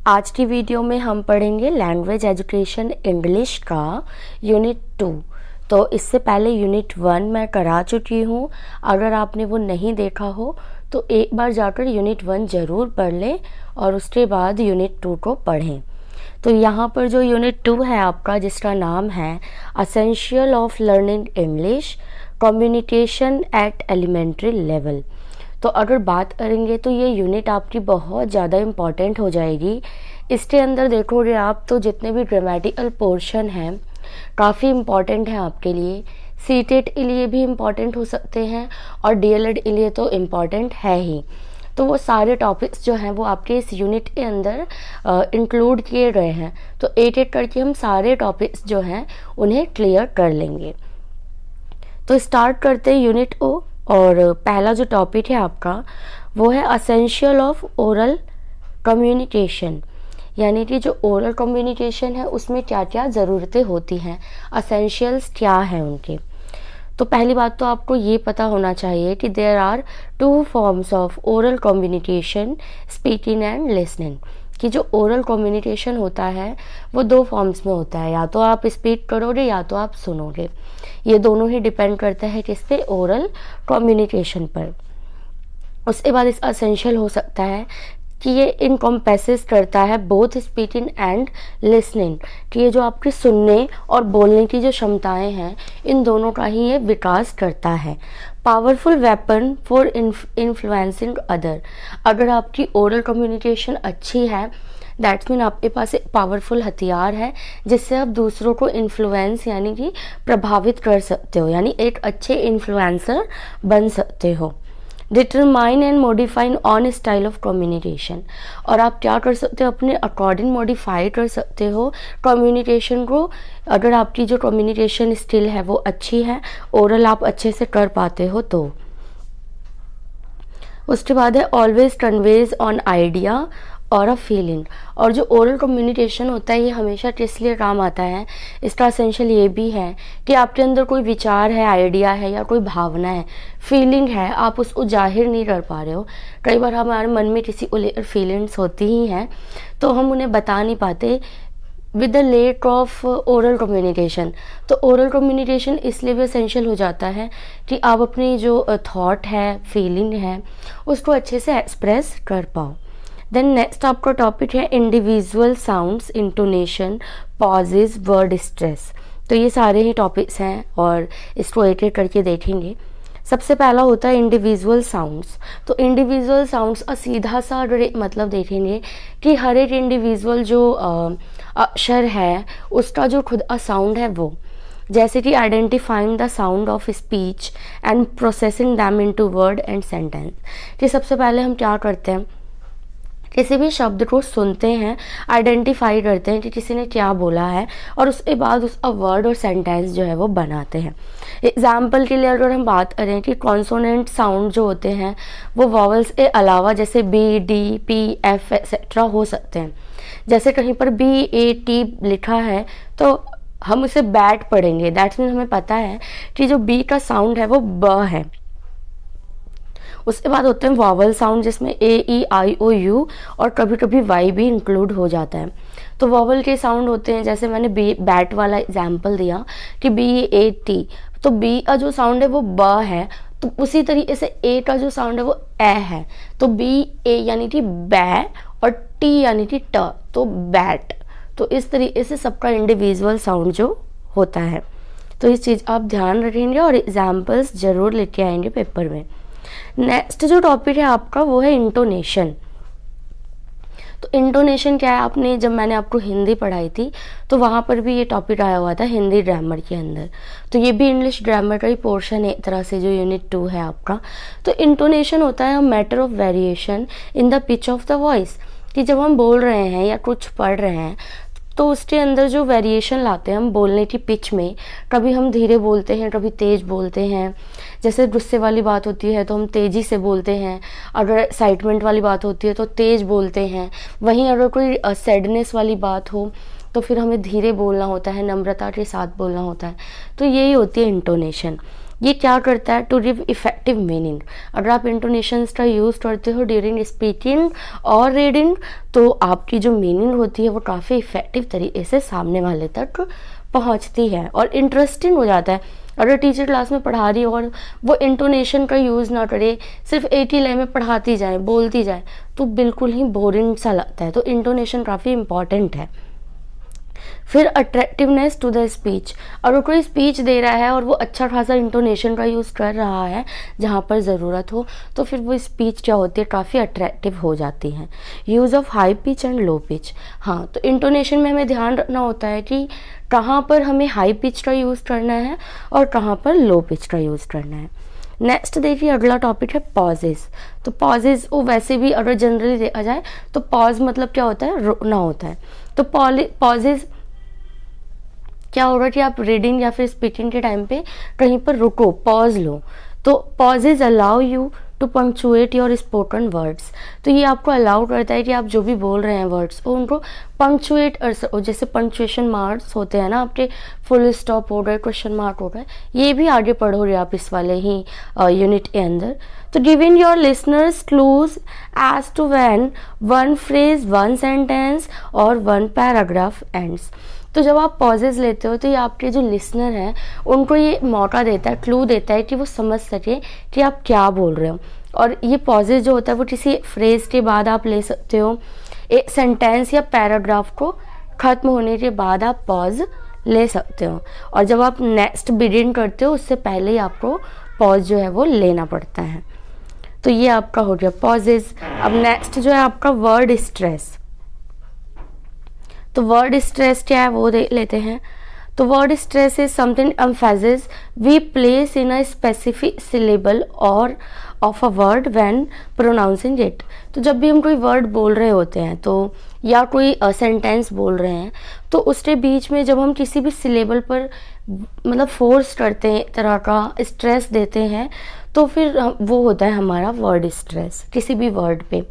आज की वीडियो में हम पढ़ेंगे लैंग्वेज एजुकेशन इंग्लिश का यूनिट 2। तो इससे पहले यूनिट 1 मैं करा चुकी हूँ। अगर आपने वो नहीं देखा हो तो एक बार जाकर यूनिट 1 ज़रूर पढ़ लें और उसके बाद यूनिट 2 को पढ़ें। तो यहाँ पर जो यूनिट 2 है आपका, जिसका नाम है essential of learning English communication at elementary level. तो अगर बात करेंगे तो ये यूनिट आपकी बहुत ज़्यादा इम्पॉर्टेंट हो जाएगी। इसके अंदर देखोगे आप तो जितने भी ग्रामेटिकल पोर्शन हैं काफ़ी इम्पॉर्टेंट है आपके लिए। सीटेट के लिए भी इम्पॉर्टेंट हो सकते हैं और डीएलएड के लिए तो इम्पॉर्टेंट है ही। तो वो सारे टॉपिक्स जो हैं वो आपके इस यूनिट के अंदर इंक्लूड किए गए हैं। तो एक एक करके हम सारे टॉपिक्स जो हैं उन्हें क्लियर कर लेंगे। तो स्टार्ट करते हैं यूनिट ओ। और पहला जो टॉपिक है आपका वो है असेंशियल ऑफ ओरल कम्युनिकेशन, यानी कि जो ओरल कम्युनिकेशन है उसमें क्या क्या ज़रूरतें होती हैं, असेंशियल्स क्या हैं उनके। तो पहली बात तो आपको ये पता होना चाहिए कि there are 2 forms of oral communication, speaking and listening. कि जो ओरल कम्युनिकेशन होता है वो 2 फॉर्म्स में होता है, या तो आप स्पीक करोगे या तो आप सुनोगे। ये दोनों ही डिपेंड करता है किस पे, ओरल कम्युनिकेशन पर। उसके बाद इस असेंशियल हो सकता है कि ये इनकम्पेसेस करता है बोथ स्पीकिंग एंड लिसनिंग, कि ये जो आपके सुनने और बोलने की जो क्षमताएं हैं इन दोनों का ही ये विकास करता है। Powerful weapon for influencing other. अगर आपकी ओरल कम्युनिकेशन अच्छी है दैट्स मीन आपके पास एक पावरफुल हथियार है जिससे आप दूसरों को इन्फ्लुएंस यानी कि प्रभावित कर सकते हो, यानी एक अच्छे इन्फ्लुएंसर बन सकते हो। Determine and modify on style of communication. और आप क्या कर सकते हो, अपने अकॉर्डिंग मॉडिफाई कर सकते हो कम्युनिकेशन को। अगर आपकी जो कम्युनिकेशन स्किल है वो अच्छी है, ओरल आप अच्छे से कर पाते हो तो। उसके बाद है ऑलवेज कन्वेज ऑन आइडिया और अ फीलिंग। और जो ओरल कम्युनिकेशन होता है ये हमेशा किस लिए काम आता है, इसका असेंशियल ये भी है कि आपके अंदर कोई विचार है, आइडिया है या कोई भावना है, फीलिंग है, आप उसको जाहिर नहीं कर पा रहे हो। कई बार हमारे मन में किसी फीलिंग्स होती ही हैं तो हम उन्हें बता नहीं पाते with the lake of oral communication. तो ओरल कम्युनिकेशन इसलिए भी असेंशियल हो जाता है कि आप अपनी जो थॉट है, फीलिंग है, उसको अच्छे से एक्सप्रेस कर पाओ। देन नेक्स्ट आपका टॉपिक है individual sounds, intonation, pauses, word stress. तो ये सारे ही टॉपिक्स हैं और इसको एक एक करके देखेंगे। सबसे पहला होता है इंडिविजुअल साउंड्स। तो इंडिविजुअल साउंड्स का सीधा सा अगर एक मतलब देखेंगे कि हर एक इंडिविजुअल जो अक्षर है उसका जो खुद का साउंड है वो, जैसे कि identifying the sound of speech and processing them into word and sentence. कि सबसे पहले हम क्या करते हैं, किसी भी शब्द को सुनते हैं, आइडेंटिफाई करते हैं कि किसी ने क्या बोला है और उसके बाद उसका वर्ड और सेंटेंस जो है वो बनाते हैं। एग्जाम्पल के लिए अगर हम बात करें कि कॉन्सोनेंट साउंड जो होते हैं वो वॉवल्स के अलावा जैसे B, D, P, F etcetera हो सकते हैं। जैसे कहीं पर बी, ए, टी लिखा है तो हम उसे बैट पढ़ेंगे, दैट्स मीन हमें पता है कि जो बी का साउंड है वो ब है। उसके बाद होते हैं वॉवल साउंड जिसमें ए, ई, आई, ओ, यू और कभी कभी वाई भी इंक्लूड हो जाता है। तो वॉवल के साउंड होते हैं, जैसे मैंने बी बैट वाला एग्जाम्पल दिया कि बी, ए, टी, तो बी का जो साउंड है वो ब है, तो उसी तरीके से ए का जो साउंड है वो ए है, तो बी, ए यानी कि बै और टी यानी कि ट, तो बैट। तो इस तरीके से सबका इंडिविजुअल साउंड जो होता है, तो इस चीज़ आप ध्यान रखेंगे और एग्जाम्पल्स ज़रूर लेके आएंगे पेपर में। नेक्स्ट जो टॉपिक है आपका वो है इंटोनेशन। तो इंटोनेशन क्या है, आपने जब मैंने आपको हिंदी पढ़ाई थी तो वहाँ पर भी ये टॉपिक आया हुआ था हिंदी ग्रामर के अंदर। तो ये भी इंग्लिश ग्रामर का ही पोर्शन है एक तरह से, जो यूनिट 2 है आपका। तो इंटोनेशन होता है matter of variation in the pitch of the voice, कि जब हम बोल रहे हैं या कुछ पढ़ रहे हैं तो उसके अंदर जो वेरिएशन लाते हैं हम बोलने की पिच में, कभी हम धीरे बोलते हैं, कभी तेज बोलते हैं। जैसे गुस्से वाली बात होती है तो हम तेज़ी से बोलते हैं, अगर एक्साइटमेंट वाली बात होती है तो तेज़ बोलते हैं। वहीं अगर कोई सैडनेस वाली बात हो तो फिर हमें धीरे बोलना होता है, नम्रता के साथ बोलना होता है। तो यही होती है इंटोनेशन। ये क्या करता है, टू गिव इफेक्टिव मीनिंग। अगर आप इंटोनेशंस का यूज़ करते हो ड्यूरिंग स्पीकिंग और रीडिंग तो आपकी जो मीनिंग होती है वो काफ़ी इफेक्टिव तरीके से सामने वाले तक पहुंचती है और इंटरेस्टिंग हो जाता है। अगर टीचर क्लास में पढ़ा रही हो और वो इंटोनेशन का यूज़ ना करे, सिर्फ एक ही लाइन में पढ़ाती जाए, बोलती जाए, तो बिल्कुल ही बोरिंग सा लगता है। तो इंटोनेशन काफ़ी इंपॉर्टेंट है। फिर अट्रैक्टिवनेस टू द स्पीच। अगर कोई स्पीच दे रहा है और वो अच्छा खासा इंटोनेशन का यूज़ कर रहा है जहाँ पर ज़रूरत हो, तो फिर वो स्पीच क्या होती है, काफ़ी अट्रैक्टिव हो जाती है। Use of high pitch and low pitch. हाँ, तो इंटोनेशन में हमें ध्यान रखना होता है कि कहाँ पर हमें हाई पिच का यूज़ करना है और कहाँ पर लो पिच का यूज़ करना है। नेक्स्ट देखिए, अगला टॉपिक है पॉजेज। तो पॉजेज वो वैसे भी अगर जनरली देखा जाए तो पॉज मतलब क्या होता है, रुकना होता है। तो पॉजेज क्या होगा कि आप रीडिंग या फिर स्पीकिंग के टाइम पे कहीं पर रुको, पॉज लो। तो pauses allow you to punctuate your spoken words. तो ये आपको अलाउ करता है कि आप जो भी बोल रहे हैं वर्ड्स को उनको पंक्चुएट, जैसे पंक्चुएशन मार्क्स होते हैं ना, आपके फुल स्टॉप हो गए, क्वेश्चन मार्क हो गए, ये भी आगे पढ़ोगे आप इस वाले ही यूनिट के अंदर। तो giving your listeners clues as to when one phrase, one sentence और वन पैराग्राफ एंड्स। तो जब आप पॉजेज लेते हो तो ये आपके जो लिसनर हैं उनको ये मौका देता है, क्लू देता है कि वो समझ सके कि आप क्या बोल रहे हो। और ये पॉजेज जो होता है वो किसी फ्रेज के बाद आप ले सकते हो, एक सेंटेंस या पैराग्राफ को ख़त्म होने के बाद आप पॉज ले सकते हो। और जब आप नेक्स्ट बिगिन करते हो उससे पहले ही आपको पॉज जो है वो लेना पड़ता है। तो ये आपका हो गया पॉजेज। अब नेक्स्ट जो है आपका वर्ड स्ट्रेस। तो वर्ड स्ट्रेस क्या है वो देख लेते हैं। तो word stress is something emphasis we place in a specific syllable और of a word when pronouncing it. तो जब भी हम कोई वर्ड बोल रहे होते हैं तो या कोई सेंटेंस बोल रहे हैं तो उसके बीच में जब हम किसी भी सिलेबल पर मतलब फोर्स करते हैं, तरह का स्ट्रेस देते हैं, तो फिर वो होता है हमारा वर्ड स्ट्रेस किसी भी वर्ड पे।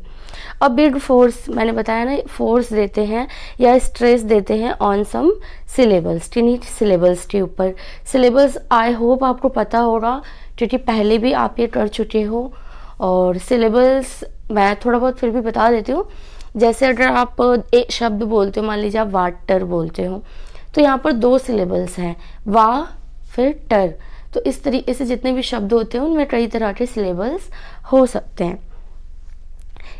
अब बिग फोर्स, मैंने बताया ना, फोर्स देते हैं या स्ट्रेस देते हैं ऑन सम सिलेबल्स, किन्हीं सिलेबल्स के ऊपर। सिलेबल्स आई होप आपको पता होगा क्योंकि पहले भी आप ये कर चुके हो। और सिलेबल्स मैं थोड़ा बहुत फिर भी बता देती हूँ। जैसे अगर आप एक शब्द बोलते हो, मान लीजिए आप वाटर बोलते हो, तो यहाँ पर 2 सिलेबल्स हैं, वा फिर टर। तो इस तरीके से जितने भी शब्द होते हैं उनमें कई तरह के सिलेबल्स हो सकते हैं।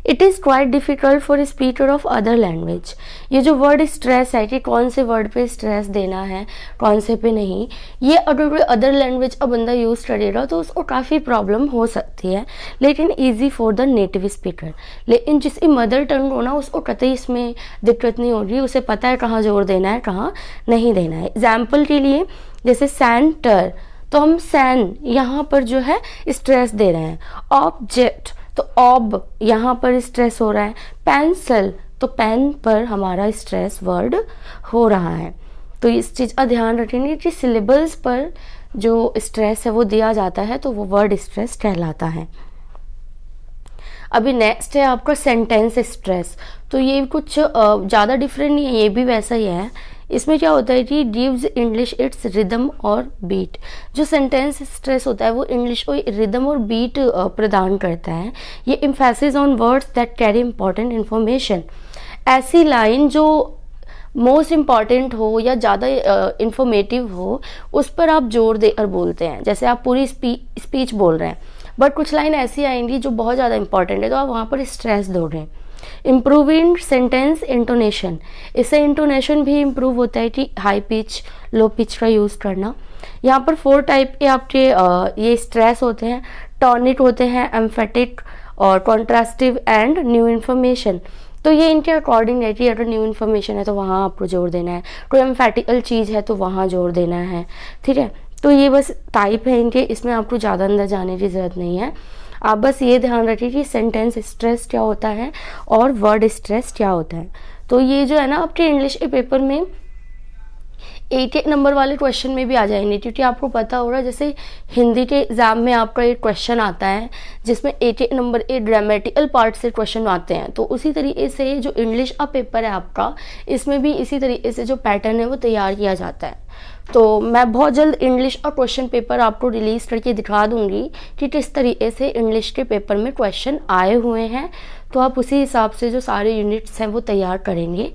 It is quite difficult for speaker of other language. ये जो वर्ड स्ट्रेस है कि कौन से वर्ड पे स्ट्रेस देना है कौन से पे नहीं, ये अगर कोई अदर लैंग्वेज का बंदा यूज़ करेगा तो उसको काफ़ी प्रॉब्लम हो सकती है, लेकिन easy for the native speaker. लेकिन जिसकी मदर टंग हो ना उसको कतई इसमें दिक्कत नहीं होगी, उसे पता है कहाँ जोर देना है कहाँ नहीं देना है। एग्जाम्पल के लिए जैसे सेंटर, तो हम सैन यहाँ पर जो है स्ट्रेस दे रहे हैं। ऑब्जेक्ट, तो ऑब यहाँ पर स्ट्रेस हो रहा है। पेंसिल, तो पेन पर हमारा स्ट्रेस वर्ड हो रहा है। तो इस चीज़ का ध्यान रखेंगे कि सिलेबल्स पर जो स्ट्रेस है वो दिया जाता है तो वो वर्ड स्ट्रेस कहलाता है। अभी नेक्स्ट है आपका सेंटेंस स्ट्रेस। तो ये कुछ ज़्यादा डिफरेंट नहीं है, ये भी वैसा ही है। इसमें क्या होता है कि गिव्स इंग्लिश इट्स रिदम और बीट। जो सेंटेंस स्ट्रेस होता है वो इंग्लिश को रिदम और बीट प्रदान करता है। ये emphasis on words that carry important information. ऐसी लाइन जो मोस्ट इम्पॉर्टेंट हो या ज़्यादा इंफॉर्मेटिव हो उस पर आप जोर देकर बोलते हैं। जैसे आप पूरी स्पीच बोल रहे हैं बट कुछ लाइन ऐसी आएंगी जो बहुत ज़्यादा इंपॉर्टेंट है तो आप वहाँ पर स्ट्रेस दो रहे हैं। इम्प्रूविंग सेंटेंस इंटोनेशन, इससे इंटोनेशन भी इम्प्रूव होता है कि हाई पिच लो पिच का यूज़ करना। यहाँ पर 4 टाइप के आपके ये स्ट्रेस होते हैं। टॉनिक होते हैं, एम्फेटिक और कॉन्ट्रास्टिव एंड न्यू इन्फॉर्मेशन। तो ये इनके अकॉर्डिंग है कि अगर न्यू इन्फॉर्मेशन है तो वहाँ आपको जोर देना है, कोई एम्फेटिकल चीज़ है तो वहाँ जोर देना है। ठीक है, तो ये बस टाइप है इनके, इसमें आपको ज़्यादा अंदर जाने की ज़रूरत नहीं है। आप बस ये ध्यान रखिए कि सेंटेंस स्ट्रेस क्या होता है और वर्ड स्ट्रेस क्या होता है। तो ये जो है ना आपके इंग्लिश के पेपर में 1 नंबर वाले क्वेश्चन में भी आ जाएंगे, क्योंकि आपको पता होगा जैसे हिंदी के एग्जाम में आपका एक क्वेश्चन आता है जिसमें 1 नंबर एक ग्रामेटिकल पार्ट से क्वेश्चन आते हैं, तो उसी तरीके से जो इंग्लिश का पेपर है आपका इसमें भी इसी तरीके से जो पैटर्न है वो तैयार किया जाता है। तो मैं बहुत जल्द इंग्लिश और क्वेश्चन पेपर आपको रिलीज़ करके दिखा दूंगी कि किस तरीके से इंग्लिश के पेपर में क्वेश्चन आए हुए हैं, तो आप उसी हिसाब से जो सारे यूनिट्स हैं वो तैयार करेंगे।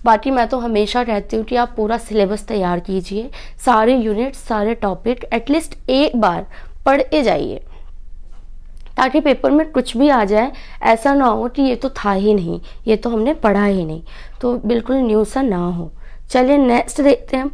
बाकी मैं तो हमेशा कहती हूँ कि आप पूरा सिलेबस तैयार कीजिए, सारे यूनिट्स सारे टॉपिक एटलीस्ट एक बार पढ़ जाइए, ताकि पेपर में कुछ भी आ जाए ऐसा ना हो कि ये तो था ही नहीं, ये तो हमने पढ़ा ही नहीं, तो बिल्कुल न्यू सा ना हो। चलिए नेक्स्ट देखते हैं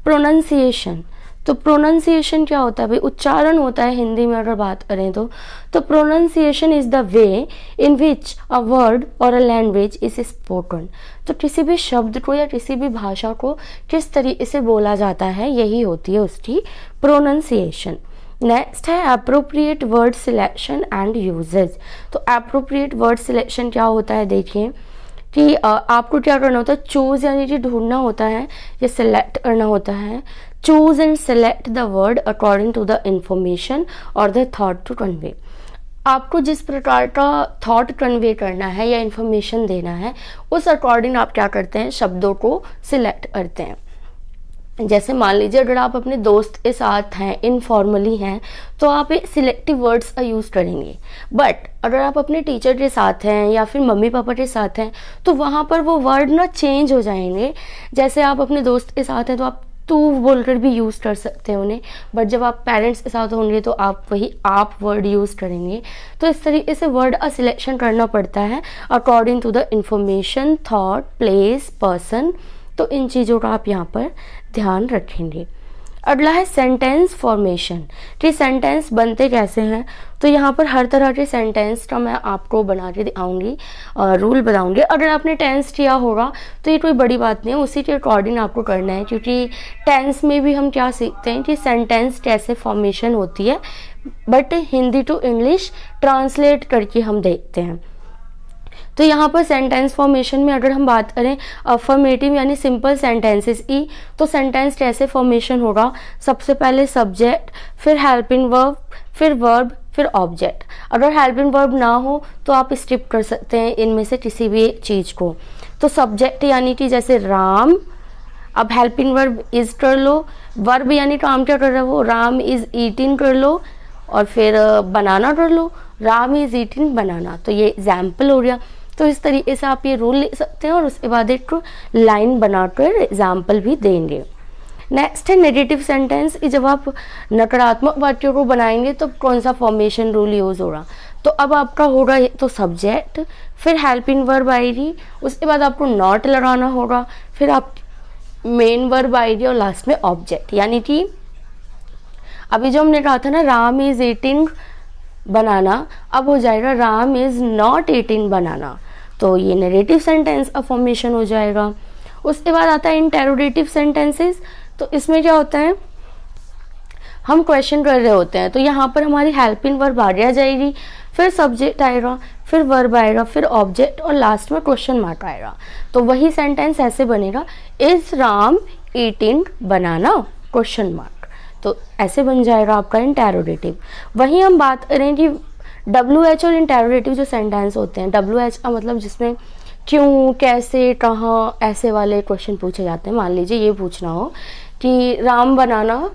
प्रोनाउंसिएशन। तो प्रोनाउंसिएशन क्या होता है भाई? उच्चारण होता है हिंदी में अगर बात करें तो pronunciation is the way in which a word और अ लैंग्वेज इज स्पोकन। तो किसी भी शब्द को या किसी भी भाषा को किस तरीके से बोला जाता है, यही होती है उसकी प्रोनाउंसिएशन। नेक्स्ट है appropriate word selection and usage. तो अप्रोप्रिएट वर्ड सिलेक्शन क्या होता है? देखिए कि आपको क्या करना होता है, चूज यानी कि ढूंढना होता है या सिलेक्ट करना होता है। Choose and select the word according to the information और द थॉट टू कन्वे। आपको जिस प्रकार का थॉट कन्वे करना है या इंफॉर्मेशन देना है, उस अकॉर्डिंग आप क्या करते हैं, शब्दों को सिलेक्ट करते हैं। जैसे मान लीजिए अगर आप अपने दोस्त के साथ हैं, इनफॉर्मली हैं, तो आप एक सिलेक्टिव वर्ड्स का यूज़ करेंगे। बट अगर आप अपने टीचर के साथ हैं या फिर मम्मी पापा के साथ हैं, तो वहाँ पर वो वर्ड ना चेंज हो जाएंगे। जैसे आप अपने दोस्त के साथ हैं तो आप तू बोलकर भी यूज़ कर सकते हैं उन्हें, बट जब आप पेरेंट्स के साथ होंगे तो आप वही आप वर्ड यूज़ करेंगे। तो इस तरीके से वर्ड का सिलेक्शन करना पड़ता है according to the information, thought, place, person. तो इन चीज़ों का आप यहाँ पर ध्यान रखेंगे। अगला है सेंटेंस फॉर्मेशन कि सेंटेंस बनते कैसे हैं। तो यहाँ पर हर तरह के सेंटेंस का मैं आपको बना के दिखाऊंगी, रूल बताऊंगी। अगर आपने टेंस किया होगा तो ये कोई बड़ी बात नहीं है, उसी के अकॉर्डिंग आपको करना है, क्योंकि टेंस में भी हम क्या सीखते हैं कि सेंटेंस कैसे फॉर्मेशन होती है, but Hindi to English translate करके हम देखते हैं। तो यहाँ पर सेंटेंस फॉर्मेशन में अगर हम बात करें अफर्मेटिव यानी सिंपल सेंटेंसेस की, तो सेंटेंस कैसे फॉर्मेशन होगा? सबसे पहले सब्जेक्ट, फिर हेल्पिंग वर्ब, फिर वर्ब, फिर ऑब्जेक्ट। अगर हेल्पिंग वर्ब ना हो तो आप स्किप कर सकते हैं इनमें से किसी भी चीज़ को। तो सब्जेक्ट यानी कि जैसे राम, अब हेल्पिंग वर्ब इज कर लो, वर्ब यानी काम क्या कर रहा है वो, राम इज ईटिंग कर लो, और फिर बनाना कर लो, राम इज ईटिंग बनाना। तो ये एग्जाम्पल हो गया। तो इस तरीके से आप ये रूल लिख सकते हैं और उसके बाद एक लाइन बनाकर एग्जाम्पल भी देंगे। नेक्स्ट है नेगेटिव सेंटेंस। जब आप नकारात्मक वाक्यों को बनाएंगे तो कौन सा फॉर्मेशन रूल यूज होगा? तो अब आपका होगा तो सब्जेक्ट, फिर हेल्पिंग वर्ब आएगी, उसके बाद आपको नॉट लगाना होगा, फिर आप मेन वर्ब आएगी और लास्ट में ऑब्जेक्ट। यानी कि अभी जो हमने कहा था ना राम इज ईटिंग बनाना, अब हो जाएगा राम इज नॉट ईटिंग बनाना। तो ये नेगेटिव सेंटेंस का फॉर्मेशन हो जाएगा। उसके बाद आता है इंटेरोगेटिव सेंटेंसेस। तो इसमें क्या होता है, हम क्वेश्चन कर रहे होते हैं, तो यहाँ पर हमारी हेल्पिंग वर्ब आगे आ जाएगी, फिर सब्जेक्ट आएगा, फिर वर्ब आएगा, फिर ऑब्जेक्ट और लास्ट में क्वेश्चन मार्क आएगा। तो वही सेंटेंस ऐसे बनेगा, is Ram eating banana question mark. तो ऐसे बन जाएगा आपका इंटेरोगेटिव। वहीं हम बात करें कि WH और इंटेरोगेटिव जो सेंटेंस होते हैं, WH का मतलब जिसमें क्यों, कैसे, कहाँ, ऐसे वाले क्वेश्चन पूछे जाते हैं। मान लीजिए ये पूछना हो कि राम बनाना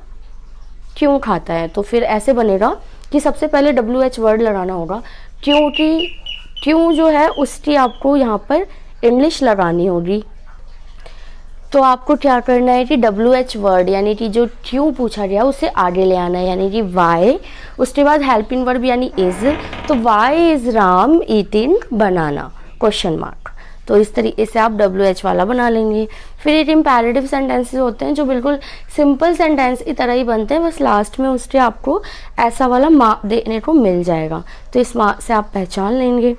क्यों खाता है, तो फिर ऐसे बनेगा कि सबसे पहले WH वर्ड लगाना होगा, क्योंकि क्यों जो है उसकी आपको यहाँ पर इंग्लिश लगानी होगी। तो आपको क्या करना है कि WH वर्ड यानी कि जो क्यों पूछा गया उसे आगे ले आना है, यानी कि वाई, उसके बाद हेल्पिंग वर्ब यानी इज, तो why is Ram eating banana question mark. तो इस तरीके से आप WH वाला बना लेंगे। फिर एक इम्पेरेटिव सेंटेंसेस होते हैं जो बिल्कुल सिंपल सेंटेंस की तरह ही बनते हैं, बस लास्ट में उसके आपको ऐसा वाला मार्क देने को मिल जाएगा। तो इस मार्क से आप पहचान लेंगे।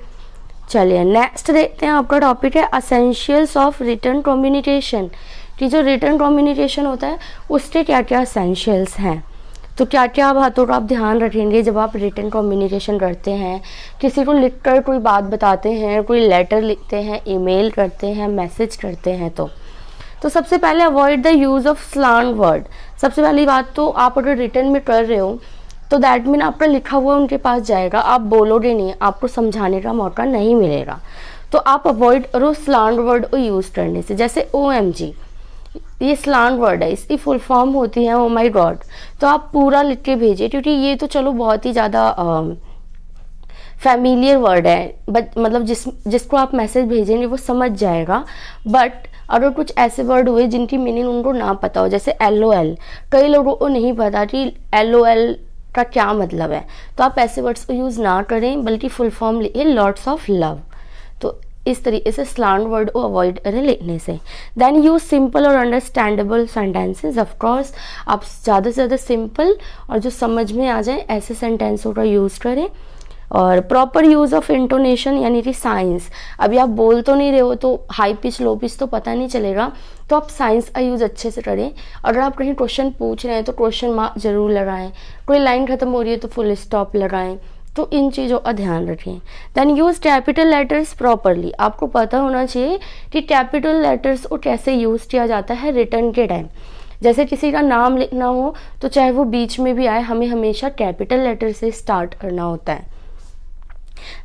चलिए नेक्स्ट देखते हैं, आपका टॉपिक है असेंशियल्स ऑफ रिटन कम्युनिकेशन। कि जो रिटन कम्युनिकेशन होता है उसके क्या क्या असेंशियल्स हैं, तो क्या क्या बातों का आप ध्यान रखेंगे जब आप रिटन कम्युनिकेशन करते हैं। किसी को लिखकर कोई बात बताते हैं, कोई लेटर लिखते हैं, ईमेल करते हैं, मैसेज करते हैं। तो सबसे पहले avoid the use of slang word. सबसे पहली बात तो आप अगर रिटन में कर रहे हो तो दैट मीन आपका लिखा हुआ उनके पास जाएगा, आप बोलोगे नहीं, आपको समझाने का मौका नहीं मिलेगा। तो आप अवॉइड करो स्लैंग वर्ड को यूज़ करने से। जैसे OMG, ये स्लैंग वर्ड है, इसकी फुल फॉर्म होती है ओ माई गॉड। तो आप पूरा लिख के भेजिए, क्योंकि ये तो चलो बहुत ही ज़्यादा फैमिलियर वर्ड है, बट मतलब जिसको आप मैसेज भेजेंगे वो समझ जाएगा। बट अगर कुछ ऐसे वर्ड हुए जिनकी मीनिंग उनको ना पता हो, जैसे LOL, कई लोगों को नहीं पता कि LOL का क्या मतलब है, तो आप ऐसे वर्ड्स को यूज़ ना करें, बल्कि फुल फॉर्म लिखिए लॉट्स ऑफ लव। तो इस तरीके से स्लैंग वर्ड को अवॉइड करें लिखने से। देन यूज सिंपल और अंडरस्टैंडेबल सेंटेंसेज। ऑफकोर्स आप ज़्यादा से ज़्यादा सिंपल और जो समझ में आ जाए ऐसे सेंटेंसों का यूज़ करें। और प्रॉपर यूज़ ऑफ इंटोनेशन यानी कि साइंस। अभी आप बोल तो नहीं रहे हो तो हाई पिच लो पिच तो पता नहीं चलेगा, तो आप साइंस का यूज़ अच्छे से करें। अगर आप कहीं क्वेश्चन पूछ रहे हैं तो क्वेश्चन मार्क जरूर लगाएं, कोई लाइन खत्म हो रही है तो फुल स्टॉप लगाएं। तो इन चीज़ों का ध्यान रखें। Then use capital letters properly. आपको पता होना चाहिए कि कैपिटल लेटर्स को कैसे यूज़ किया जाता है रिटर्न के टाइम। जैसे किसी का नाम लिखना हो तो चाहे वो बीच में भी आए, हमें हमेशा कैपिटल लेटर से स्टार्ट करना होता है।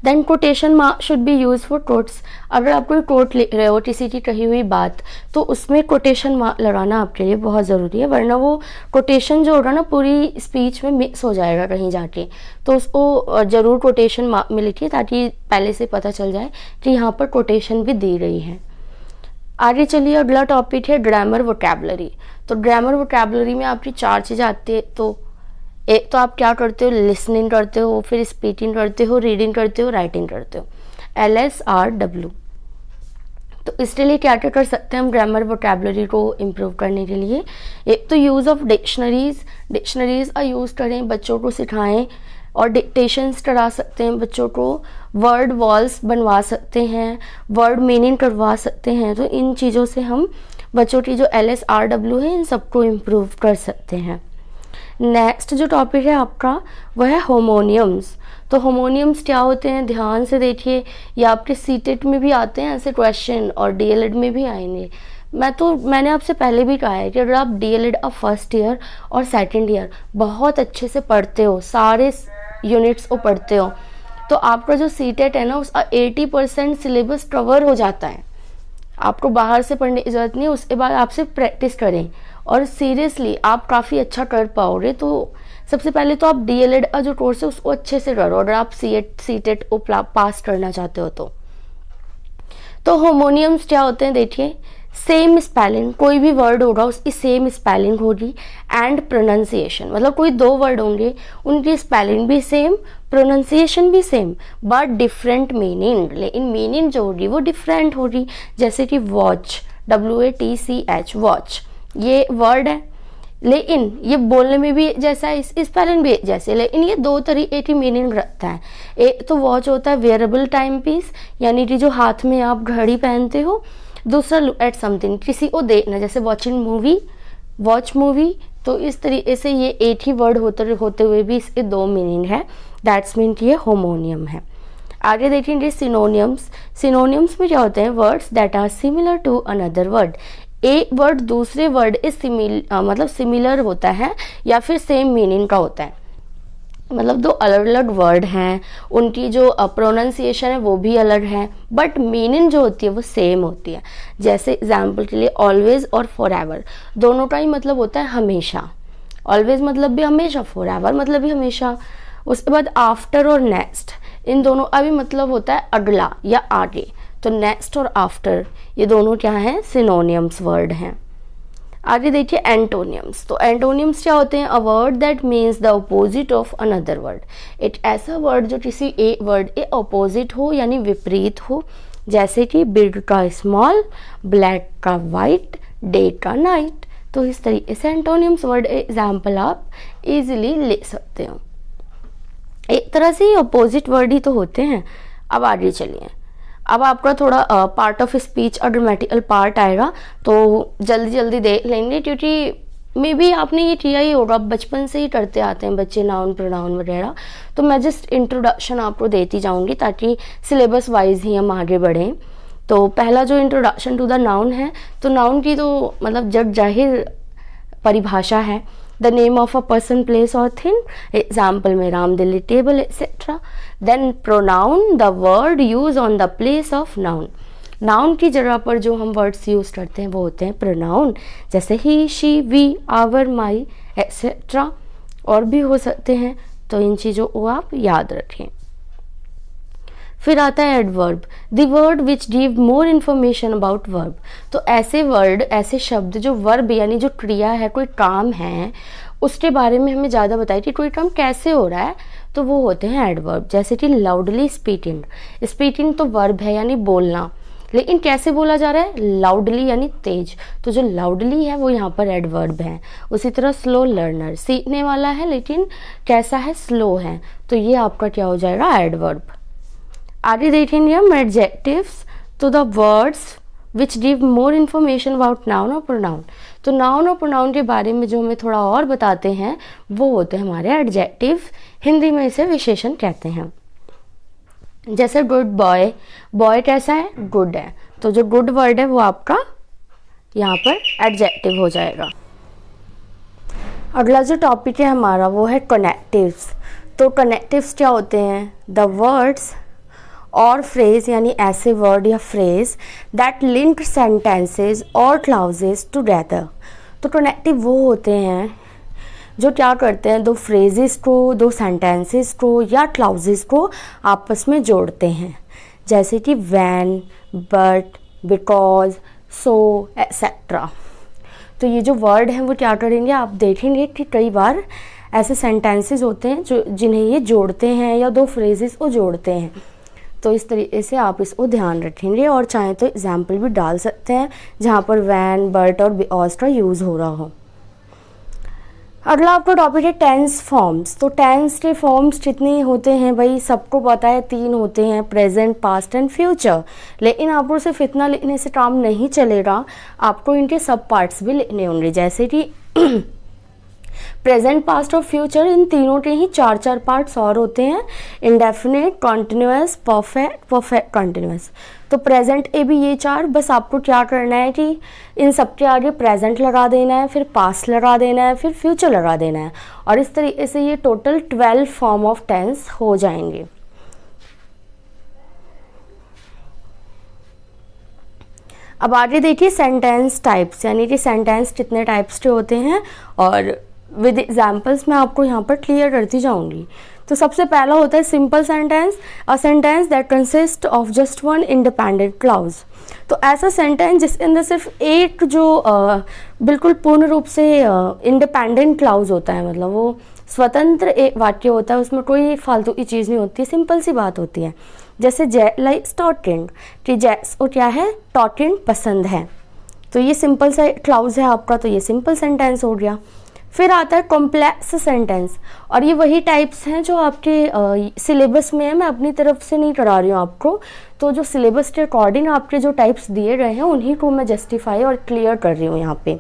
Then quotation mark should be use for quotes. अगर आप कोई कोट लिख रहे हो किसी की कही हुई बात, तो उसमें कोटेशन मार्क लगाना आपके लिए बहुत ज़रूरी है, वरना वो कोटेशन जो होगा ना पूरी स्पीच में मिक्स हो जाएगा कहीं जाके। तो उसको ज़रूर कोटेशन मार्क में लिखिए ताकि पहले से पता चल जाए कि यहाँ पर कोटेशन भी दी रही है। आगे चलिए, अगला टॉपिक है ग्रामर वोकैबुलरी। तो ग्रामर वोकैबुलरी में आपकी 4 चीज़ें आती है। तो एक तो आप क्या करते हो, लिसनिंग करते हो, फिर स्पीकिंग करते हो, रीडिंग करते हो, राइटिंग करते हो, LSRW। तो इसके लिए क्या क्या कर सकते हैं हम ग्रामर वोकैबुलरी को इम्प्रूव करने के लिए। एक तो यूज़ ऑफ डिक्शनरीज का यूज़ करें, बच्चों को सिखाएं, और डिक्टेशंस करा सकते हैं बच्चों को, वर्ड वॉल्स बनवा सकते हैं, वर्ड मीनिंग करवा सकते हैं। तो इन चीज़ों से हम बच्चों की जो LSRW है इन सबको इम्प्रूव कर सकते हैं। नेक्स्ट जो टॉपिक है आपका वह है होमोनियम्स। तो होमोनियम्स क्या होते हैं, ध्यान से देखिए, ये आपके सीटेट में भी आते हैं ऐसे क्वेश्चन, और DLED में भी आएंगे। मैंने आपसे पहले भी कहा है कि अगर आप DLED अब फर्स्ट ईयर और सेकंड ईयर बहुत अच्छे से पढ़ते हो, सारे यूनिट्स को पढ़ते हो, तो आपका जो सीटेट है ना उसका 80% सिलेबस कवर हो जाता है। आपको बाहर से पढ़ने की जरूरत नहीं है, उसके बाद आपसे प्रैक्टिस करें और सीरियसली आप काफ़ी अच्छा कर पाओगे। तो सबसे पहले तो आप DLED का जो कोर्स है उसको अच्छे से करो, अगर आप सीटेट को पास करना चाहते हो तो होमोनियम्स क्या होते हैं, देखिए, सेम स्पेलिंग, कोई भी वर्ड होगा उसकी सेम स्पेलिंग होगी, एंड प्रोनाउंसिएशन, मतलब कोई 2 वर्ड होंगे उनकी स्पेलिंग भी सेम, प्रोनाउंसिएशन भी सेम, बट डिफरेंट मीनिंग, लेकिन मीनिंग जो होगी वो डिफरेंट होगी। जैसे कि वॉच, WATCH, वॉच, ये वर्ड है, लेकिन ये बोलने में भी जैसा है, इस स्पेलिंग भी जैसे, लेकिन ये 2 तरीके की मीनिंग रखता है। एक तो वॉच होता है वेयरेबल टाइम पीस, यानी कि जो हाथ में आप घड़ी पहनते हो। दूसरा लुक एट समथिंग, किसी को देखना, जैसे वॉचिंग मूवी, वॉच मूवी। तो इस तरीके से ये एक ही वर्ड होते हुए भी इसके 2 मीनिंग है, दैट्स मीन कि ये होमोनियम है। आगे देखेंगे सिनोनियम्स में क्या होते हैं, words that are similar to another word. एक वर्ड दूसरे वर्ड इस मतलब सिमिलर होता है या फिर सेम मीनिंग का होता है, मतलब 2 अलग अलग वर्ड हैं, उनकी जो प्रोनाउंसिएशन है वो भी अलग है, बट मीनिंग जो होती है वो सेम होती है। जैसे एग्जाम्पल के लिए ऑलवेज और फॉरएवर, दोनों का ही मतलब होता है हमेशा। ऑलवेज मतलब भी हमेशा, फॉरएवर मतलब भी हमेशा। उसके बाद आफ्टर और नेक्स्ट, इन दोनों का भी मतलब होता है अगला या आगे। तो नेक्स्ट और आफ्टर ये दोनों क्या हैं, सिनोनियम्स वर्ड हैं। आगे देखिए एंटोनियम्स। तो एंटोनियम्स क्या होते हैं, a word that means the opposite of another word. एक ऐसा वर्ड जो किसी एक वर्ड के अपोजिट हो यानी विपरीत हो, जैसे कि बिग का स्मॉल, ब्लैक का वाइट, डे का नाइट। तो इस तरीके से एंटोनियम्स वर्ड एग्जाम्पल आप इजीली ले सकते हो। एक तरह से अपोजिट वर्ड ही तो होते हैं। अब आगे चलिए, अब आपका थोड़ा पार्ट ऑफ स्पीच और ग्रामेटिकल पार्ट आएगा, तो जल्दी जल्दी देख लेंगे, क्योंकि मे बी आपने ये किया ही होगा, बचपन से ही करते आते हैं बच्चे नाउन प्रोनाउन वगैरह। तो मैं जस्ट इंट्रोडक्शन आपको देती जाऊंगी ताकि सिलेबस वाइज ही हम आगे बढ़ें। तो पहला जो इंट्रोडक्शन टू द नाउन है, तो नाउन की तो मतलब जग जाहिर परिभाषा है, the name of a person, place और थिंग, एग्जाम्पल में Ram, Delhi, table, etcetera. Then pronoun, the word use on the place of noun. Noun की जगह पर जो हम वर्ड्स यूज़ करते हैं वो होते हैं प्रोनाउन, जैसे he, she, we, our, my etcetera, और भी हो सकते हैं। तो इन चीज़ों को आप याद रखें। फिर आता है adverb, the word which give more information about verb. तो ऐसे वर्ड, ऐसे शब्द जो वर्ब यानी जो क्रिया है, कोई काम है, उसके बारे में हमें ज़्यादा बताए कि कोई काम कैसे हो रहा है, तो वो होते हैं एडवर्ब। जैसे कि लाउडली स्पीकिंग, स्पीकिंग तो वर्ब है यानी बोलना, लेकिन कैसे बोला जा रहा है, लाउडली यानी तेज, तो जो लाउडली है वो यहाँ पर एडवर्ब है। उसी तरह स्लो लर्नर, सीखने वाला है लेकिन कैसा है, स्लो है, तो ये आपका क्या हो जाएगा, एडवर्ब। आगे देखेंगे हम एडजेक्टिव्स, तो the words which give more information about noun और प्रोनाउन। तो नाउन और प्रोनाउन के बारे में जो हमें थोड़ा और बताते हैं वो होते हैं हमारे एडजेक्टिव, हिंदी में इसे विशेषण कहते हैं। जैसे गुड बॉय, बॉय कैसा है, गुड है, तो जो गुड वर्ड है वो आपका यहाँ पर एडजेक्टिव हो जाएगा। अगला जो टॉपिक है हमारा वो है कनेक्टिव्स। तो कनेक्टिव्स क्या होते हैं, द वर्ड्स और फ्रेज यानी ऐसे वर्ड या फ्रेज दैट लिंक सेंटेंसेज और क्लाउजेज टुगेदर। तो कनेक्टिव वो होते हैं जो क्या करते हैं, दो फ्रेजेस को, दो सेंटेंसेस को या क्लाउजेस को आपस में जोड़ते हैं, जैसे कि when, but, because, so etcetera. तो ये जो वर्ड हैं वो क्या करेंगे, आप देखेंगे कि कई बार ऐसे सेंटेंसेस होते हैं जो जिन्हें ये जोड़ते हैं या दो फ्रेजेस को जोड़ते हैं। तो इस तरीके से आप इसको ध्यान रखेंगे, और चाहें तो एग्जाम्पल भी डाल सकते हैं जहाँ पर वैन, बट और बिकॉज का यूज़ हो रहा हो। अगला आपका टॉपिक है टेंस फॉर्म्स। तो टेंस के फॉर्म्स कितने होते हैं भाई, सबको पता है 3 होते हैं, प्रेजेंट, पास्ट एंड फ्यूचर। लेकिन आपको सिर्फ इतना लिखने से काम नहीं चलेगा, आपको इनके सब पार्ट्स भी लिखने होंगे, जैसे कि प्रेजेंट, पास्ट और फ्यूचर, इन तीनों के ही 4 पार्ट्स और होते हैं, indefinite, continuous, perfect, perfect continuous. तो प्रेजेंट ए भी ये 4, बस आपको क्या करना है कि इन सब के आगे प्रेजेंट लगा देना है, फिर पास्ट लगा देना है, फिर फ्यूचर लगा देना है, और इस तरीके से ये टोटल 12 फॉर्म ऑफ टेंस हो जाएंगे। अब आगे देखिए सेंटेंस टाइप्स, यानी कि सेंटेंस कितने टाइप्स के होते हैं, और विद एग्जाम्पल्स मैं आपको यहाँ पर क्लियर करती जाऊँगी। तो सबसे पहला होता है simple sentence, a sentence that consist of just one independent clause. तो ऐसा सेंटेंस जिसके अंदर सिर्फ एक जो बिल्कुल पूर्ण रूप से इंडिपेंडेंट क्लाउज होता है, मतलब वो स्वतंत्र एक वाक्य होता है, उसमें कोई फालतू की चीज़ नहीं होती, सिंपल सी बात होती है। जैसे जैक लाइक्स टॉकिंग, कि जैक्स को क्या है, टॉकिंग पसंद है, तो ये सिंपल सा क्लाउज है आपका, तो ये सिंपल सेंटेंस हो गया। फिर आता है कॉम्प्लेक्स सेंटेंस, और ये वही टाइप्स हैं जो आपके सिलेबस में है, मैं अपनी तरफ से नहीं करा रही हूँ आपको, तो जो सिलेबस के अकॉर्डिंग आपके जो टाइप्स दिए गए हैं उन्हीं को मैं जस्टिफाई और क्लियर कर रही हूँ यहाँ पे।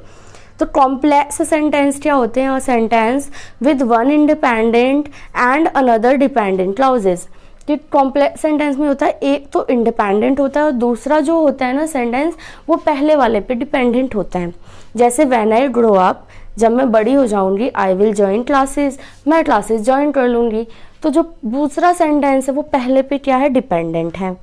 तो कॉम्प्लेक्स सेंटेंस क्या होते हैं, sentence with one independent and another dependent clauses. कि कॉम्प्लेक्स सेंटेंस में होता है एक तो इंडिपेंडेंट होता है और दूसरा जो होता है ना सेंटेंस वो पहले वाले पे डिपेंडेंट होता है। जैसे व्हेन आई ग्रो अप, जब मैं बड़ी हो जाऊंगी, आई विल ज्वाइन क्लासेस, मैं क्लासेस ज्वाइन कर लूंगी। तो जो दूसरा सेंटेंस है वो पहले पे क्या है, डिपेंडेंट है।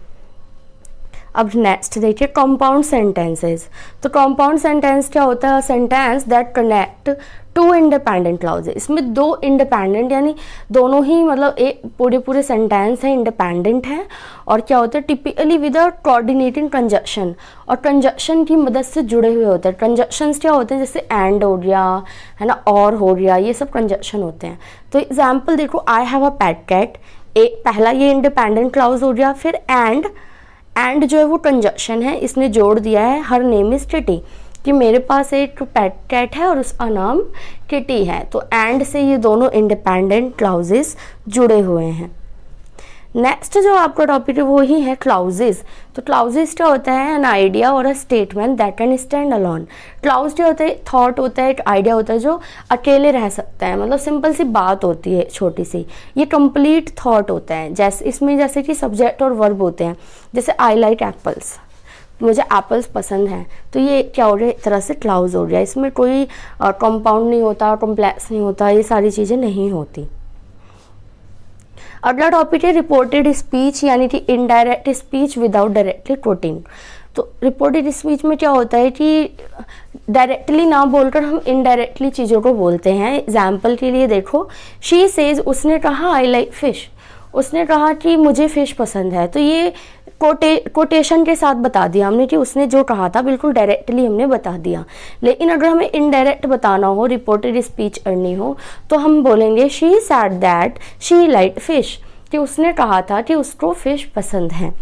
अब नेक्स्ट देखिए कंपाउंड सेंटेंसेस। तो कंपाउंड सेंटेंस क्या होता है, sentence that connect two independent clauses. इसमें दो इंडिपेंडेंट यानी दोनों ही मतलब एक पूरे सेंटेंस है इंडिपेंडेंट है, और क्या होता है typically with a coordinating conjunction, और कंजक्शन की मदद से जुड़े हुए होते हैं। कंजक्शंस क्या होते हैं, जैसे एंड हो गया है ना, और हो गया, ये सब कंजक्शन होते हैं। तो एग्जाम्पल देखो, I have a pet cat, एक पहला ये इंडिपेंडेंट क्लाउज हो गया, फिर एंड जो है वो कंजक्शन है, इसने जोड़ दिया है हर नेम इज किटी, कि मेरे पास एक पेट कैट है और उसका नाम किटी है। तो एंड से ये दोनों इंडिपेंडेंट क्लाउजेस जुड़े हुए हैं। नेक्स्ट जो आपका टॉपिक है वो ही है क्लाउजेस। तो क्लाउजेस क्या होता है, एन आइडिया और a statement that can stand alone. Clause क्या होता है, थॉट होता है, एक आइडिया होता है जो अकेले रह सकता है, मतलब सिंपल सी बात होती है छोटी सी, ये कंप्लीट थॉट होता है। जैसे इसमें जैसे कि सब्जेक्ट और वर्ब होते हैं, जैसे आई लाइक एप्पल्स, मुझे एप्पल्स पसंद हैं, तो ये क्या हो गया, एक तरह से क्लाउज हो गया। इसमें कोई कंपाउंड नहीं होता, कॉम्प्लेक्स नहीं होता, ये सारी चीज़ें नहीं होती। अगला टॉपिक है रिपोर्टेड स्पीच, यानी कि indirect speech without directly coating. तो रिपोर्टेड स्पीच में क्या होता है कि डायरेक्टली ना बोलकर हम इनडायरेक्टली चीज़ों को बोलते हैं। एग्जाम्पल के लिए देखो, शी सेज, उसने कहा आई लाइक फिश, उसने कहा कि मुझे फिश पसंद है। तो ये कोटेशन के साथ बता दिया हमने कि उसने जो कहा था बिल्कुल डायरेक्टली हमने बता दिया। लेकिन अगर हमें इनडायरेक्ट बताना हो, रिपोर्टेड स्पीच करनी हो, तो हम बोलेंगे she said that she like fish, कि उसने कहा था कि उसको फिश पसंद है।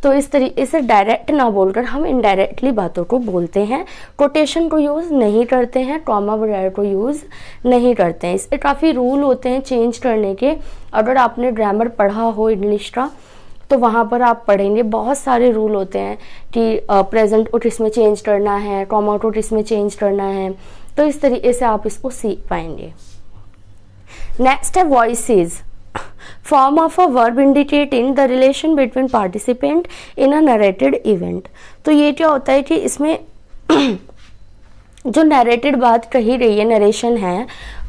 तो इस तरीके से डायरेक्ट ना बोलकर हम इनडायरेक्टली बातों को बोलते हैं, कोटेशन को यूज़ नहीं करते हैं, कॉमा वगैरह को यूज़ नहीं करते हैं। इससे काफ़ी रूल होते हैं चेंज करने के। अगर आपने ग्रामर पढ़ा हो इंग्लिश का तो वहाँ पर आप पढ़ेंगे, बहुत सारे रूल होते हैं कि प्रेजेंट को किस में चेंज करना है, कॉमा को किस में चेंज करना है। तो इस तरीके से आप इसको सीख पाएंगे। नेक्स्ट है voices, form of a verb indicating the relation between participant in a narrated event. तो ये क्या होता है कि इसमें जो नरेटेड बात कही रही है, नरेशन है,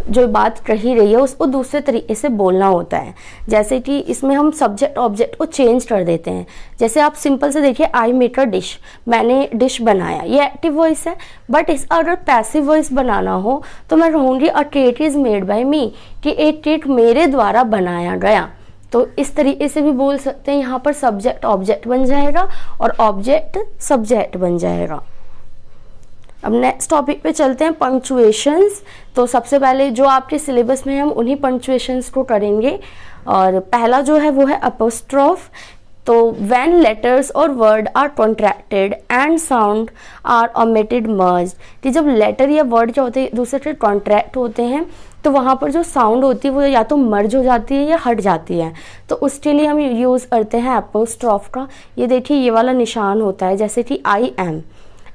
जो बात कही रही है उसको दूसरे तरीके से बोलना होता है। जैसे कि इसमें हम सब्जेक्ट ऑब्जेक्ट को चेंज कर देते हैं। जैसे आप सिंपल से देखिए, आई मेक अ डिश, मैंने डिश बनाया, ये एक्टिव वॉइस है। बट इस अगर पैसिव वॉइस बनाना हो तो मैं कहूँगी a cake is made by me, कि एक केक मेरे द्वारा बनाया गया। तो इस तरीके से भी बोल सकते हैं। यहाँ पर सब्जेक्ट ऑब्जेक्ट बन जाएगा और ऑब्जेक्ट सब्जेक्ट बन जाएगा। अब नेक्स्ट टॉपिक पे चलते हैं, पंक्चुएशंस। तो सबसे पहले जो आपके सिलेबस में है हम उन्हीं पंक्चुएशंस को करेंगे। और पहला जो है वो है अपोस्ट्रोफ। तो व्हेन लेटर्स और word are contracted and sound are omitted merged, कि जब लेटर या वर्ड क्या होते हैं दूसरे से कॉन्ट्रैक्ट होते हैं तो वहाँ पर जो साउंड होती है वो या तो मर्ज हो जाती है या हट जाती है। तो उसके लिए हम यूज़ करते हैं अपोस्ट्रोफ का। ये देखिए, ये वाला निशान होता है, जैसे कि आई एम,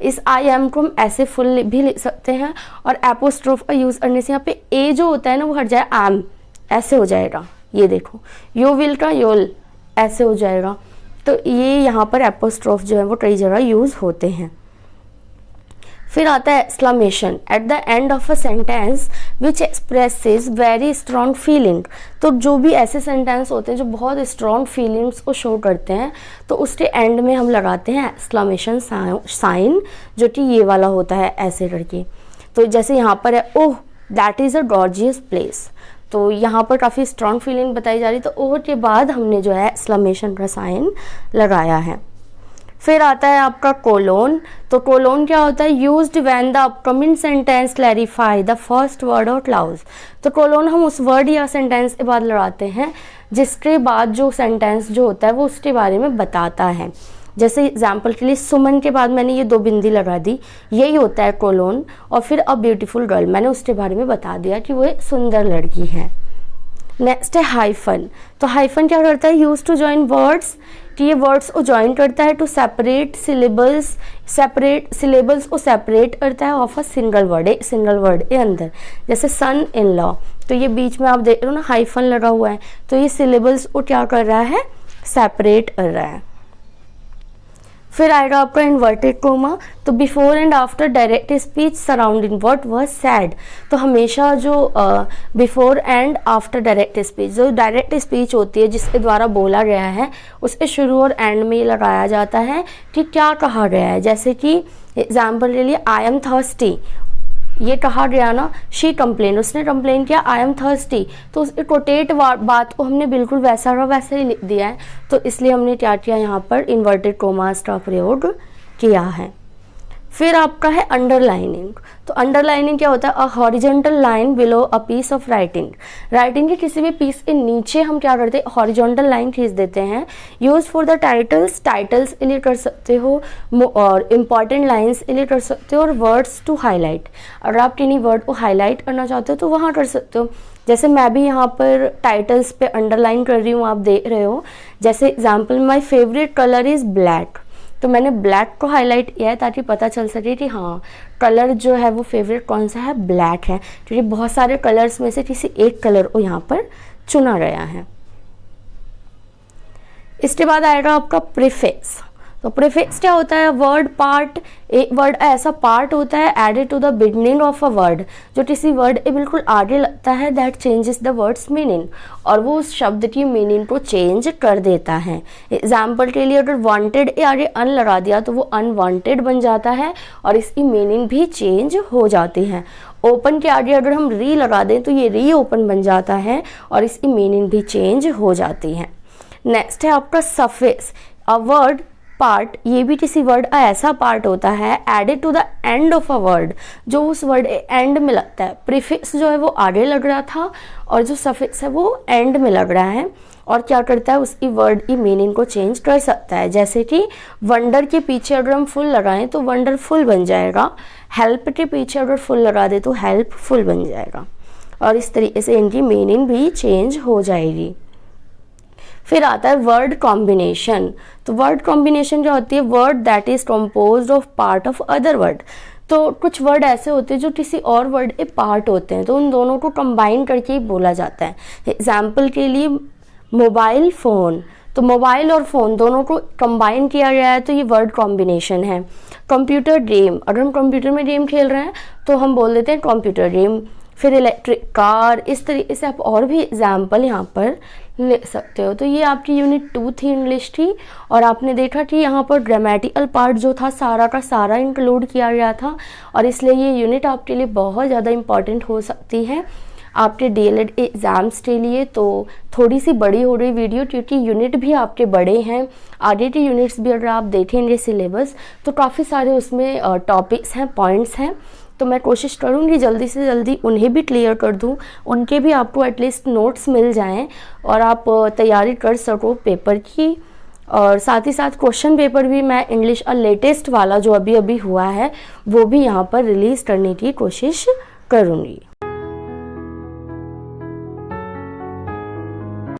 इस आई एम को हम ऐसे फुल भी लिख सकते हैं। और एपोस्ट्रोफ का यूज़ करने से यहाँ पे ए जो होता है ना वो हट जाए, एम ऐसे हो जाएगा। ये देखो, यू विल का योल ऐसे हो जाएगा। तो ये यहाँ पर एपोस्ट्रोफ जो है वो कई जगह यूज़ होते हैं। फिर आता है exclamation at the end of a sentence which expresses very strong feeling. तो जो भी ऐसे सेंटेंस होते हैं जो बहुत स्ट्रॉन्ग फीलिंग्स को शो करते हैं तो उसके एंड में हम लगाते हैं एक्सक्लेमेशन साइन, जो कि ये वाला होता है ऐसे करके। तो जैसे यहाँ पर है, oh that is a gorgeous place, तो यहाँ पर काफ़ी स्ट्रॉन्ग फीलिंग बताई जा रही, तो ओह के बाद हमने जो है एक्सक्लेमेशन का साइन लगाया है। फिर आता है आपका कोलोन। तो कोलोन क्या होता है, used when the upcoming sentence clarify the first word और क्लाउज। तो कोलोन हम उस वर्ड या सेंटेंस के बाद लगाते हैं जिसके बाद जो सेंटेंस जो होता है वो उसके बारे में बताता है। जैसे एग्जाम्पल के लिए सुमन के बाद मैंने ये 2 बिंदी लगा दी, यही होता है कोलोन। और फिर अ ब्यूटीफुल गर्ल, मैंने उसके बारे में बता दिया कि वो एक सुंदर लड़की है। नेक्स्ट है हाइफन। तो हाइफन क्या करता है, यूज टू जॉइन वर्ड्स, कि ये वर्ड्स को ज्वाइन करता है to separate syllables, separate syllables को सेपरेट करता है ऑफ अ सिंगल वर्ड के अंदर। जैसे सन इन लॉ, तो ये बीच में आप देख रहे हो ना हाइफन लगा हुआ है, तो ये सिलेबल्स को क्या कर रहा है, सेपरेट कर रहा है। फिर आएगा आपका इन्वर्टेड कोमा। तो before and after direct speech surrounding what was sad. तो हमेशा जो before and after direct speech, जो डायरेक्ट स्पीच होती है जिसके द्वारा बोला गया है, उसके शुरू और एंड में लगाया जाता है कि क्या कहा गया है। जैसे कि एग्जाम्पल के लिए आई एम थर्स्टी, ये कहा गया ना, शी कंप्लेन, उसने कंप्लेन किया आई एम थर्स्टी, तो उस कोटेट बात को हमने बिल्कुल वैसा का वैसा ही लिख दिया है। तो इसलिए हमने क्या किया, यहाँ पर इन्वर्टेड कोमास का प्रयोग किया है। फिर आपका है अंडरलाइनिंग। तो अंडरलाइनिंग क्या होता है, a horizontal line below a piece of writing. Writing के किसी भी पीस के नीचे हम क्या करते हैं, हॉरिजॉन्टल लाइन खींच देते हैं। Use for the titles, titles के लिए कर सकते हो, और इम्पॉर्टेंट लाइन्स के लिए कर सकते हो, और वर्ड्स टू हाईलाइट, अगर आप किन्हीं वर्ड को हाईलाइट करना चाहते हो तो वहाँ कर सकते हो। जैसे मैं भी यहाँ पर टाइटल्स पे अंडरलाइन कर रही हूँ, आप देख रहे हो। जैसे example, my favourite colour is black, तो मैंने ब्लैक को हाईलाइट किया है ताकि पता चल सके कि हाँ कलर जो है वो फेवरेट कौन सा है, ब्लैक है, क्योंकि बहुत सारे कलर्स में से किसी एक कलर को यहाँ पर चुना गया है। इसके बाद आएगा आपका प्रीफिक्स। तो प्रीफिक्स क्या होता है? वर्ड पार्ट, एक वर्ड ऐसा पार्ट होता है added to the beginning of a word, जो किसी वर्ड के बिल्कुल आगे लगता है, that changes the word's meaning, और वो उस शब्द की मीनिंग को चेंज कर देता है। एग्जाम्पल के लिए अगर वांटेड के आगे अन लगा दिया तो वो अनवांटेड बन जाता है और इसकी मीनिंग भी चेंज हो जाती है। ओपन के आगे अगर हम री लगा दें तो ये री ओपन बन जाता है और इसकी मीनिंग भी चेंज हो जाती है। नेक्स्ट है आपका सफिक्स। अ वर्ड पार्ट, ये भी किसी वर्ड का ऐसा पार्ट होता है added to the end of a word, जो उस वर्ड एंड में लगता है। प्रीफिक्स जो है वो आगे लग रहा था और जो सफिक्स है वो एंड में लग रहा है, और क्या करता है? उसकी वर्ड की मीनिंग को चेंज कर सकता है। जैसे कि वंडर के पीछे अगर हम फुल लगाएं तो वंडरफुल बन जाएगा, हेल्प के पीछे अगर फुल लगा दे तो हेल्पफुल बन जाएगा, और इस तरीके से इनकी मीनिंग भी चेंज हो जाएगी। फिर आता है वर्ड कॉम्बिनेशन। तो वर्ड कॉम्बिनेशन क्या होती है? Word that is composed of part of other word. तो कुछ वर्ड ऐसे होते हैं जो किसी और वर्ड के पार्ट होते हैं, तो उन दोनों को कंबाइन करके ही बोला जाता है। एग्जाम्पल के लिए मोबाइल फ़ोन, तो मोबाइल और फ़ोन दोनों को कंबाइन किया गया है, तो ये वर्ड कॉम्बिनेशन है। कंप्यूटर गेम, अगर हम कंप्यूटर में गेम खेल रहे हैं तो हम बोल देते हैं कंप्यूटर गेम। फिर इलेक्ट्रिक कार, इस तरीके से आप और भी एग्जाम्पल यहाँ पर ले सकते हो। तो ये आपकी यूनिट 2 थी, इंग्लिश थी, और आपने देखा कि यहाँ पर ग्रामेटिकल पार्ट जो था सारा का सारा इंक्लूड किया गया था, और इसलिए ये यूनिट आपके लिए बहुत ज़्यादा इम्पॉर्टेंट हो सकती है आपके डीएलएड एग्ज़ाम्स के लिए। तो थोड़ी सी बड़ी हो रही वीडियो, क्योंकि यूनिट भी आपके बड़े हैं। आगे के यूनिट्स भी अगर आप देखेंगे सिलेबस तो काफ़ी सारे उसमें टॉपिक्स हैं, पॉइंट्स हैं, तो मैं कोशिश करूँगी जल्दी से जल्दी उन्हें भी क्लियर कर दूँ, उनके भी आपको एटलीस्ट नोट्स मिल जाएं और आप तैयारी कर सको पेपर की। और साथ ही साथ क्वेश्चन पेपर भी मैं इंग्लिश लेटेस्ट वाला जो अभी अभी हुआ है वो भी यहाँ पर रिलीज़ करने की कोशिश करूँगी।